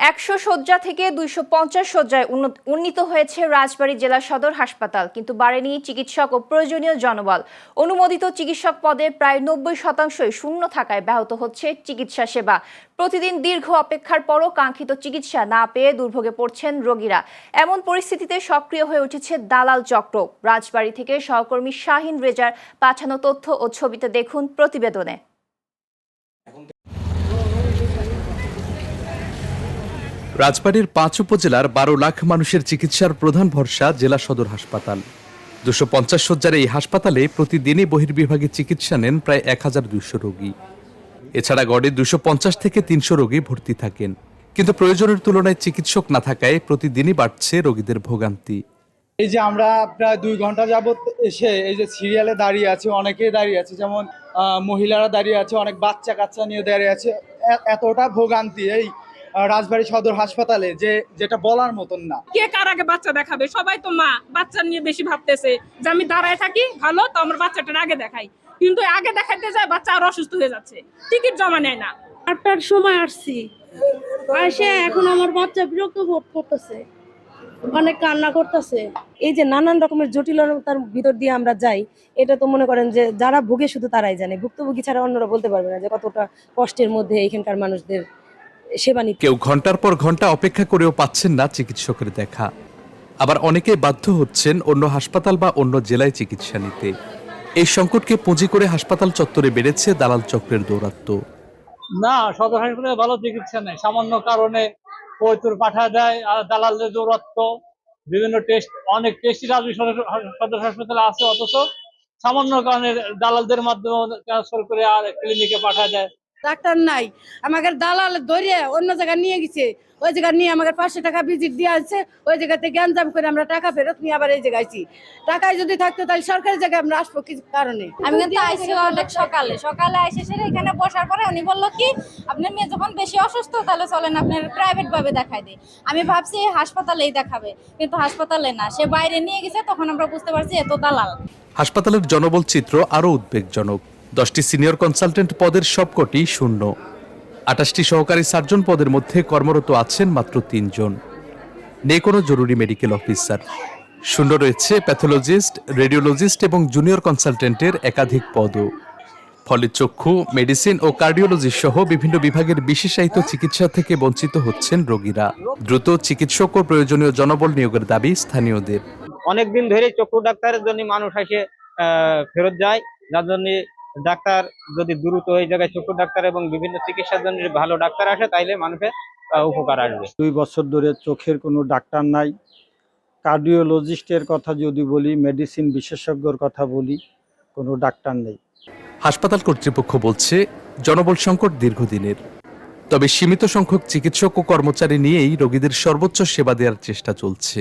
100 শয্যা থেকে 250 শয্যায় উন্নীত হয়েছে রাজবাড়ী জেলা সদর হাসপাতাল, কিন্তু বাড়েনি চিকিৎসক ও প্রয়োজনীয় জনবল। অনুমোদিত চিকিৎসক পদের প্রায় 90%ই শূন্য থাকায় ব্যাহত হচ্ছে চিকিৎসা সেবা। প্রতিদিন দীর্ঘ অপেক্ষার পরও কাঙ্ক্ষিত চিকিৎসা না পেয়ে দুর্ভোগে পড়ছেন রোগীরা। এমন পরিস্থিতিতে সক্রিয় হয়ে উঠেছে দালাল চক্র। রাজবাড়ী থেকে সহকর্মী শাহিন রেজার পাঠানো তথ্য ও ছবিতে দেখুন প্রতিবেদনে। রাজবাড়ীর 5 উপজেলার 12 লাখ মানুষের চিকিৎসার প্রধান ভরসা জেলা সদর হাসপাতাল। 250 শয্যার এই হাসপাতালে প্রতিদিনই বহির্বিভাগে চিকিৎসা নেন প্রায় 1200 রোগী। এছাড়া গড়ে 250 থেকে 300 রোগী ভর্তি থাকেন, কিন্তু প্রয়োজনের তুলনায় চিকিৎসক না থাকায় প্রতিদিনই বাড়ছে রোগীদের ভোগান্তি। এই যে আমরা প্রায় 2 ঘন্টা যাবত এসে এই যে সিরিয়ালে দাঁড়িয়ে আছে, অনেকেই দাঁড়িয়ে আছে, যেমন মহিলারা দাঁড়িয়ে আছে, অনেক বাচ্চা কাচ্চা নিয়ে দাঁড়িয়ে আছে। এতটা ভোগান্তি এই রাজবাড়ী সদর হাসপাতালে যেটা বলার মতন না। কে কার আগে বাচ্চা দেখাবে? সবাই তো মা বাচ্চা নিয়ে বেশি ভাবতেছে যে আমি দাঁড়ায় থাকি ভালো, তো আমার বাচ্চাটার আগে দেখাই, কিন্তু আগে দেখাইতে যায় বাচ্চা আরো অসুস্থ হয়ে যাচ্ছে, টিকিট জমা নেয় না। 8টার সময় আসছি, এসে এখন আমার বাচ্চা বিরক্ত বোধ করতেছে, অনেক কান্না করতেছে। এই যে নানান রকমের জটিলতার ভিতর দিয়ে আমরা যাই, এটা তো মনে করেন যে যারা ভুগে শুধু তারাই জানে, ভুক্তভোগী ছাড়া অন্যরা বলতে পারবে না যে কতটা কষ্টের মধ্যে এখানকার মানুষদের সেবা নিতে। কেউ ঘন্টার পর ঘন্টা অপেক্ষা করেও পাচ্ছেন না চিকিৎসকের দেখা, আবার অনেকে বাধ্য হচ্ছেন অন্য হাসপাতাল বা অন্য জেলায় চিকিৎসা নিতে। এই সংকটকে পুঁজি করে হাসপাতাল চত্বরে বেড়েছে দালাল চক্রের দৌরাত্ম্য। না, সদর হাসপাতালে ভালো চিকিৎসা নেই, সামান্য কারণে পৈতুর পাঠায় দেয়, আর দালালদের দৌরাত্ম্য, বিভিন্ন টেস্ট, অনেক টেস্টই সদর হাসপাতালে আছে, অথচ সামান্য কারণে দালালদের মাধ্যমে ট্রান্সফার করে আর ক্লিনিকে পাঠায় দেয়। ডাক্তার নাই, আমাকে দালাল ধরে অন্য জায়গায় নিয়ে গেছে, ওই জায়গায় নিয়ে আমাকে 500 টাকা ভিজিট দিয়ে আসছে, ওই জায়গাতে গ্যাঞ্জাম করে আমরা টাকা ফেরত নিয়ে আবার এই জায়গায় আইছি। টাকায় যদি থাকতো তাহলে সরকারি জায়গায় আমরা আসবো কিছু কারণে। আমি কিন্তু আইসি অনেক সকালে আইসে সেরে এখানে বসার পরে উনি বললো কি আপনার মেয়ে যখন বেশি অসুস্থ তাহলে চলেন আপনার প্রাইভেট ভাবে দেখাই দিই। আমি ভাবছি হাসপাতালেই দেখাবে, কিন্তু হাসপাতালে না, সে বাইরে নিয়ে গেছে। তখন আমরা বুঝতে পারছি এত দালাল। হাসপাতালের জনবল চিত্র আরও উদ্বেগজনক। 10টি সিনিয়র কনসালটেন্ট পদের সবকটি শূন্য। 28টি সহকারী সার্জন পদের মধ্যে কর্মরত আছেন মাত্র 3 জন। নেই কোনো জরুরি মেডিকেল অফিসার। শূন্য রয়েছে প্যাথোলজিস্ট, রেডিওলজিস্ট এবং জুনিয়র কনসালটেন্টের একাধিক পদও। ফলে চক্ষু, মেডিসিন ও কার্ডিওলজি সহ বিভিন্ন বিভাগের বিশেষায়িত চিকিৎসা থেকে বঞ্চিত হচ্ছেন রোগীরা। দ্রুত চিকিৎসক ও প্রয়োজনীয় জনবল নিয়োগের দাবি স্থানীয়দের। অনেকদিন ধরে চক্ষু ডাক্তারের জন্য মানুষ এসে ফেরত যায়, যার জন্য ডাক্তার যদি দ্রুত ওই জায়গায় চক্ষু ডাক্তার এবং বিভিন্ন চিকিৎসার জন্য ভালো ডাক্তার আসে, তাইলে মানুষের উপকার আসবে। 2 বছর ধরে চোখের কোনো ডাক্তার নাই। কার্ডিওলজিস্টের কথা যদি বলি, মেডিসিন বিশেষজ্ঞর কথা বলি, কোনো ডাক্তার নেই। হাসপাতাল কর্তৃপক্ষ বলছে জনবল সংকট দীর্ঘদিনের, তবে সীমিত সংখ্যক চিকিৎসক ও কর্মচারী নিয়েই রোগীদের সর্বোচ্চ সেবা দেওয়ার চেষ্টা চলছে।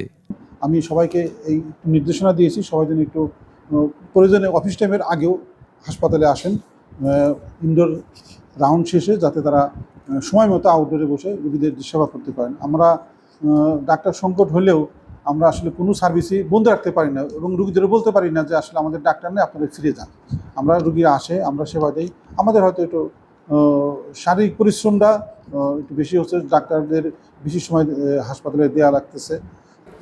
আমি সবাইকে এই নির্দেশনা দিয়েছি, সবাই যেন একটু প্রয়োজনে অফিস টাইমের আগেও হাসপাতালে আসেন, ইনডোর রাউন্ড শেষে, যাতে তারা সময় মতো আউটডোরে বসে রোগীদের সেবা করতে পারেন। আমরা ডাক্তার সংকট হলেও আমরা আসলে কোনো সার্ভিসই বন্ধ রাখতে পারি না, এবং রোগীদেরও বলতে পারি না যে আসলে আমাদের ডাক্তার নেই, আপনারা ফিরে যান। আমরা রোগীরা আসে, আমরা সেবা দিই। আমাদের হয়তো একটু শারীরিক পরিশ্রমটা একটু বেশি হচ্ছে, ডাক্তারদের বেশি সময় হাসপাতালে দেওয়া লাগতেছে।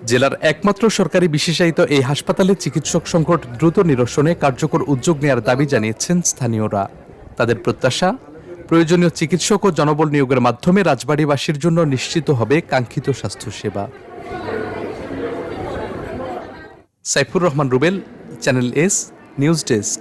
জেলার একমাত্র সরকারি বিশেষায়িত এই হাসপাতালে চিকিৎসক সংকট দ্রুত নিরসনে কার্যকর উদ্যোগ নেওয়ার দাবি জানিয়েছেন স্থানীয়রা। তাদের প্রত্যাশা, প্রয়োজনীয় চিকিৎসক ও জনবল নিয়োগের মাধ্যমে রাজবাড়ীবাসীর জন্য নিশ্চিত হবে কাঙ্ক্ষিত স্বাস্থ্যসেবা। Saifur Rahman Rubel, channel S news desk.